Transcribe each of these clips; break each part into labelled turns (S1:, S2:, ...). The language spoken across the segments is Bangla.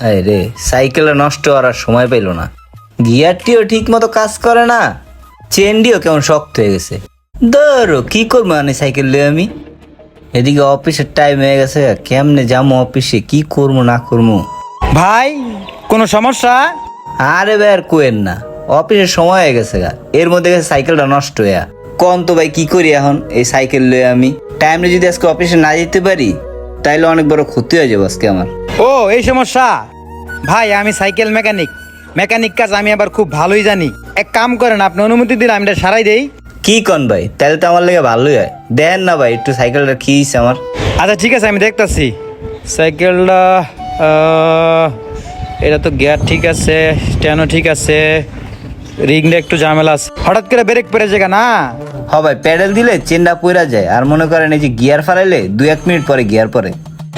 S1: আরে সাইকেলটা নষ্ট করার সময় পেল না, গিয়ারটিও ঠিক মতো কাজ করে না, চেনটিও কেমন শক্ত হয়ে গেছে। ধরো কি করবো মানে সাইকেল লিয়ে আমি, এদিকে অফিসের টাইম হয়ে গেছে, কেমনে যাবো অফিসে, কি করবো না করবো।
S2: ভাই কোনো সমস্যা?
S1: আরে ভাই আর কোয়েন না, অফিসের সময় হয়ে গেছে গা, এর মধ্যে গেছে সাইকেলটা নষ্ট হইয়া। কোন তো ভাই কি করি এখন এই সাইকেল লয়ে আমি, টাইমে যদি আজকে অফিসে না যেতে পারি তাইলে অনেক বড় ক্ষতি হয়ে যাবে আজকে আমার।
S2: ও এই সমস্যা? ভাই আমি সাইকেল মেকানিক কাজ আমি আবার খুব ভালোই জানি। এক কাম করেন, আপনি অনুমতি দিলে আমি এটা সারাই দেই।
S1: কি কন ভাই, তাহলে তো আমার লেগে ভালোই হয়, দেন না ভাই একটু সাইকেলটা কি হইছে আমার।
S2: আচ্ছা ঠিক আছে, আমি দেখতাছি। সাইকেলটা এটা তো গিয়ার ঠিক আছে, স্ট্যান্ডও ঠিক আছে, রিংটা একটু ঝামেলা আছে, হঠাৎ করে ব্রেক পড়ে যায় না।
S1: হ ভাই, প্যাডেল দিলে চেনটা পইরা যায়, আর মনে করেন এই যে গিয়ার ফালাইলে 2-1 মিনিট পরে গিয়ার পরে।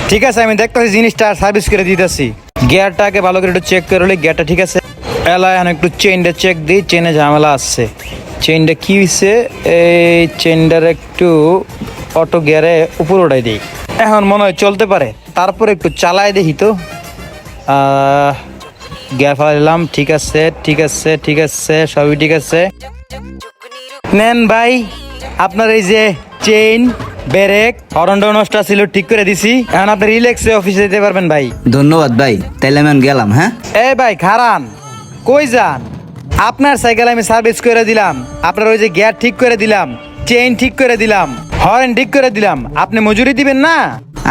S2: ঠিক আছে আমি দেখতাছি, জিনিসটা সার্ভিস করে দিতেছি। গিয়ারটাকে ভালো করে একটু চেক করে, গিয়ারটা ঠিক আছে। এলাম একটু চেইনটা চেক দিই, চেনে ঝামেলা আসছে। চেইনটা কি হয়েছে, এই চেইনটার একটু অটো গিয়ারে উপর উঠাই দিই, এখন মনে হয় চলতে পারে। তারপরে একটু চালাই দেখি তো, গিয়ার ফেলাইলাম, ঠিক আছে ঠিক আছে ঠিক আছে, সবই ঠিক আছে। নেন ভাই আপনার এই যে চেইন, ব্রেক, হর্নটা নষ্ট ছিল, ঠিক করে দিছি। এখন আপনি রিল্যাক্সে অফিসে যেতে পারবেন ভাই।
S1: ধন্যবাদ ভাই, তাইলে আমি এখন গেলাম। হ্যাঁ
S2: এ ভাই খারান, কই যান? আপনার সাইকেল আমি সার্ভিস করে দিলাম, আপনার ওই যে গিয়ার ঠিক করে দিলাম, চেইন ঠিক করে দিলাম, হর্ন ঠিক করে দিলাম, আপনি মজুরি দিবেন না?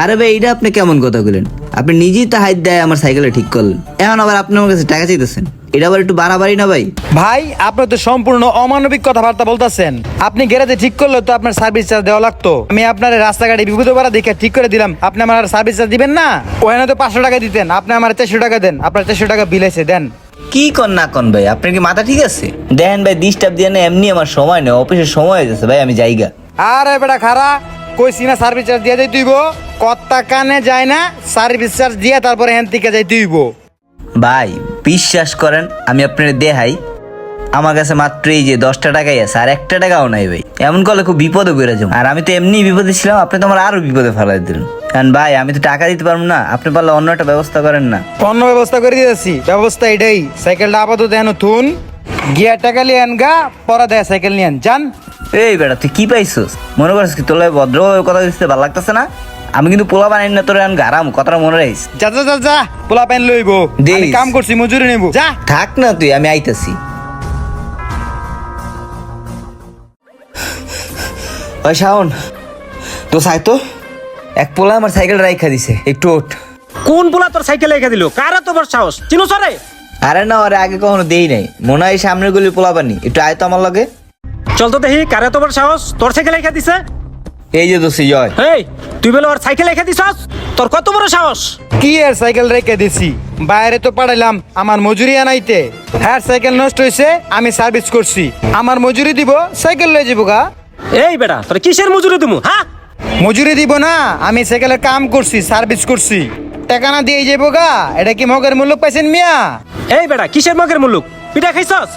S1: আরে ভাই এটা আপনি কেমন কথা বলেন, আপনি নিজেই তো হাত দেয় আমার সাইকেলে ঠিক করলেন, এখন আবার আপনি আমার কাছে টাকা চাইতেছেন, এটা আবার একটু বাড়াবাড়ি না ভাই?
S2: ভাই আপনি তো সম্পূর্ণ অমানবিক কথাবার্তা বলতেছেন। আপনি গ্যারেজে ঠিক করলে তো আপনার সার্ভিস চার্জ দেওয়া লাগতো। আমি আপনার রাস্তাঘাটে বিপদে পড়া দেখে ঠিক করে দিলাম, আপনি আমার সার্ভিস চার্জ দিবেন না? ওখানে তো 500 টাকা দিতেন, আপনি আমার 400 টাকা দেন, আপনার 400 টাকা বিল এসে দেন।
S1: কি কন না কন ভাই, আপনার কি মাথা ঠিক আছে? দেখেন ভাই ডিস্টার্ব দিয়ে না, এমনি আমার সময় নেই, অফিসের সময় হয়ে যাচ্ছে ভাই, আমি যাইগা।
S2: আরে বেটা খারা, কইছি না সার্ভিস চার্জ দিয়ে যাই তুইব, কত্তা কানে যায় না, সার্ভিস চার্জ দিয়ে তারপরে হ্যান থেকে যাই তুইব।
S1: ভাই বিশ্বাস করেন, আমি আপনার দেখাই, আমার কাছে মাত্র এই যে 10টা টাকাই আছে, আর 1 টাকাও নাই ভাই, এমন করলে খুব বিপদে পড়ে যাবো, আর আমি তো এমনি বিপদে ছিলাম, আপনি তো আমার আরো বিপদে ফেলাই দিলেন। কারণ ভাই আমি তো টাকা দিতে পারবো না, আপনি পারলে অন্য একটা ব্যবস্থা করেন না।
S2: অন্য ব্যবস্থা করে দিয়েছি, ব্যবস্থা এটাই, সাইকেলটা আপাতত দেন থুন, গিয়ার টাকা নিয়ে আন গা, পরে দেয় সাইকেল নিয়ে আন যান।
S1: এই বেটা তুই কি পাইছস, মনে করছিস কি তোর ভদ্র কথা দিতে ভালো লাগতেছে না? আমি কিন্তু পোলা বানাই না তোর, গারাম কথাটা মনে রাখিস।
S2: যা যা যা যা, পোলা প্যান লইব,
S1: দিস।
S2: আমি কাম করছি, মজুরি নেব, যা।
S1: থাক না তুই, আমি আইতাছি। ওই শাওন, তো সাই তো এক পোলা আমার সাইকেল রাইখা দিছে, একটু ওঠ।
S3: কোন পোলা তোর সাইকেল রেখে দিল? কার এত বড় সাহস? চিনো সরে?
S1: আরে না, আরে আগে কখনো দেই নাই, মনে হয় সামনের গুলি পোলা পানি, একটু আয় তো আমার লগে।
S3: চল তো দেখি কার এত বড় সাহস তোর সাইকেল রেখে দিছে।
S1: এই যে দোষী জয়।
S3: এই তুই বলে ওর সাইকেল রেখে দিছস? তোর কত বড় সাহস?
S2: কি এর সাইকেল রেখে দিছি, বাইরে তো পাঠাইলাম আমার মজুরি আনাইতে, হ্যাঁ সাইকেল নষ্ট হয়েছে, আমি সার্ভিস করছি, আমার মজুরি দিব, সাইকেল লয়ে যাবো গা।
S3: এই বেটা তোর কিসের মজুরি দিমু? হ্যাঁ
S2: মজুরি দিব না, আমি সাইকেলের কাম করছি, সার্ভিস করছি, টাকা না দিয়ে যাবো গা। এটা কি মগের মূল্য পাইছেন মিয়া?
S3: এই বেটা কিসের মগের মুলুক? পিঠা খাইছস?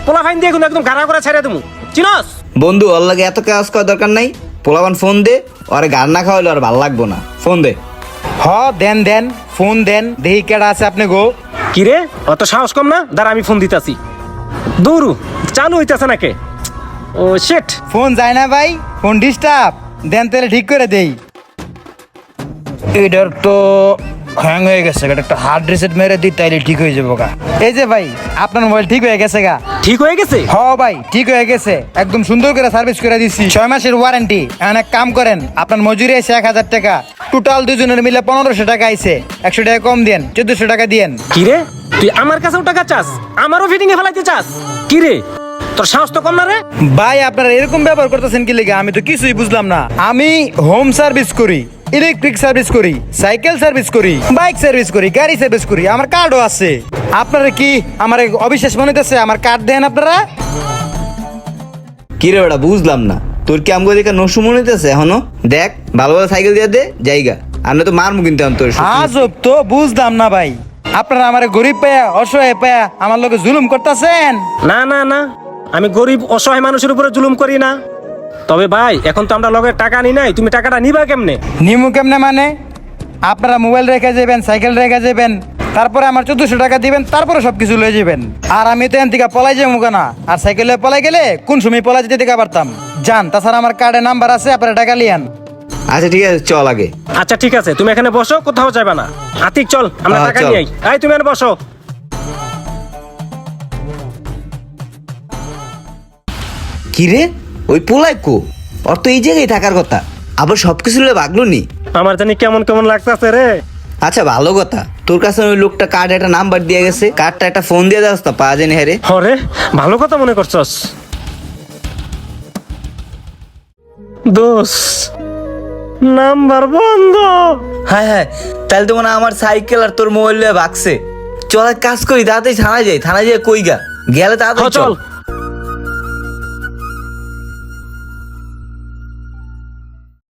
S3: পোলা ফাইন দিয়ে কিন্তু একদম গাড়া করে ছেড়ে দিমু, চিনস?
S1: বন্ধু ওর লাগে এত কাজ করার দরকার নাই, পোলাবান ফোন দে, ওরে গান না খাওয়াইলে আর ভালো লাগবো না, ফোন দে।
S2: হ দেন দেন, ফোন দেন, দেহি কেডা আছে আপনি গো।
S3: কি রে অত সাহস কম না? দাঁড়া আমি ফোন দিতাছি। দৌড়ু চালু হইতাছে নাকি? ও শিট,
S2: ফোন যায় না ভাই, ফোন ডিস্টার্ব, দেন তাহলে ঠিক করে দেই। এটার তো হ্যাং হয়ে গেছে, এটা একটা হার্ড রিসেট মেরে দিই, তাইলে ঠিক হয়ে যাবো গা। এই যে ভাই আপনার মোবাইল ঠিক হয়ে গেছে গা।
S3: ঠিক হয়ে গেছে?
S2: হ ভাই ঠিক হয়ে গেছে, একদম সুন্দর করে সার্ভিস করে দিচ্ছি, 6 মাসের ওয়ারেন্টি। এখন এক কাম করেন, আপনার মজুরি আছে 1000 টাকা, টোটাল দুজনের মিলে 1500 টাকা আইছে, 100 টাকা কম দেন, 1400 টাকা দিয়েন।
S3: কি রে তুই আমার কাছেও টাকা চাস, আমারও ফিটিং এ ফেলাইতে চাস? কি রে তোর সাহস তো কম না রে?
S2: ভাই আপনারা এরকম ব্যবহার করতেছেন কি লেগে, আমি তো কিছুই বুঝলাম না। আমি হোম সার্ভিস করি, ইলেকট্রিক সার্ভিস করি, সাইকেল সার্ভিস করি, বাইক সার্ভিস করি, গাড়ি সার্ভিস করি, আমার কার্ডও আছে। আপনারা কি আমার অবিশ্বাস মনে হইতেছে? আমার কার্ড দেন আপনারা।
S1: কি রে বেটা বুঝলাম না, তোর কি আমগো দেখে নসু মনে হইতেছে এখনো? দেখ ভালো ভালো সাইকেল দিয়ে দে জায়গা, আর না তো মারমু কিন্তু আমি তোর।
S2: আজব তো, বুঝলাম না ভাই, আপনারা আমার গরিব পায়া, অসহায় পায়া আমার লোকে জুলুম করতেছেন।
S3: না না না, আমি গরিব অসহায় মানুষের উপরে জুলুম করি না। তবে ভাই এখন তো আমরা লগের টাকা নি নাই, তুমি টাকাটা নিবা কেমনে?
S2: নিমু কেমনে মানে? আপনারা মোবাইল রেখে যাবেন, সাইকেল রেখে যাবেন, তারপরে আমার 1400 টাকা দিবেন, তারপরে সবকিছু লয়ে যাবেন। আর আমি তো এন থেকে পলাই যাবো না, আর সাইকেলে পলাই গেলে কোন সময় পলাই যেতে থেকে পারতাম। যান, তাছাড়া আমার কার্ডে নাম্বার আছে, আপনারা টাকা লিয়ান।
S1: আচ্ছা ঠিক আছে, চল আগে।
S3: আচ্ছা ঠিক আছে, তুমি এখানে বসো, কোথাও যাবে না। আতিক চল, আমরা
S1: হ্যাঁ,
S3: টাকা
S1: চল।
S3: নিয়ে আই। তুমি এখানে বসো।
S1: কি রে, ওই পোলাই কো? ওর তো এই জায়গায় থাকার কথা, আবার সবকিছু লয়ে ভাগলো নি।
S3: আমার জানি কেমন কেমন লাগতেছে রে।
S1: আচ্ছা ভালো কথা, তোর কাছে ওই লোকটা কার্ডে একটা নাম্বার দিয়ে গেছে, কার্ডটা একটা ফোন দিয়ে দাও তো, পাওয়া যায়নি হ্যাঁ।
S3: হরে, ভালো কথা মনে করছস দোষ। নাম্বার বন্ধ।
S1: হ্যাঁ হ্যাঁ, তাহলে তো মনে হয় আমার সাইকেল আর তোর মোবাইল লয়ে ভাগছে। চল এক কাজ করি, তাড়াতাড়ি থানায় যাই। থানায় যাই কই গা গেলে তাড়াতাড়ি
S3: চল
S1: চল।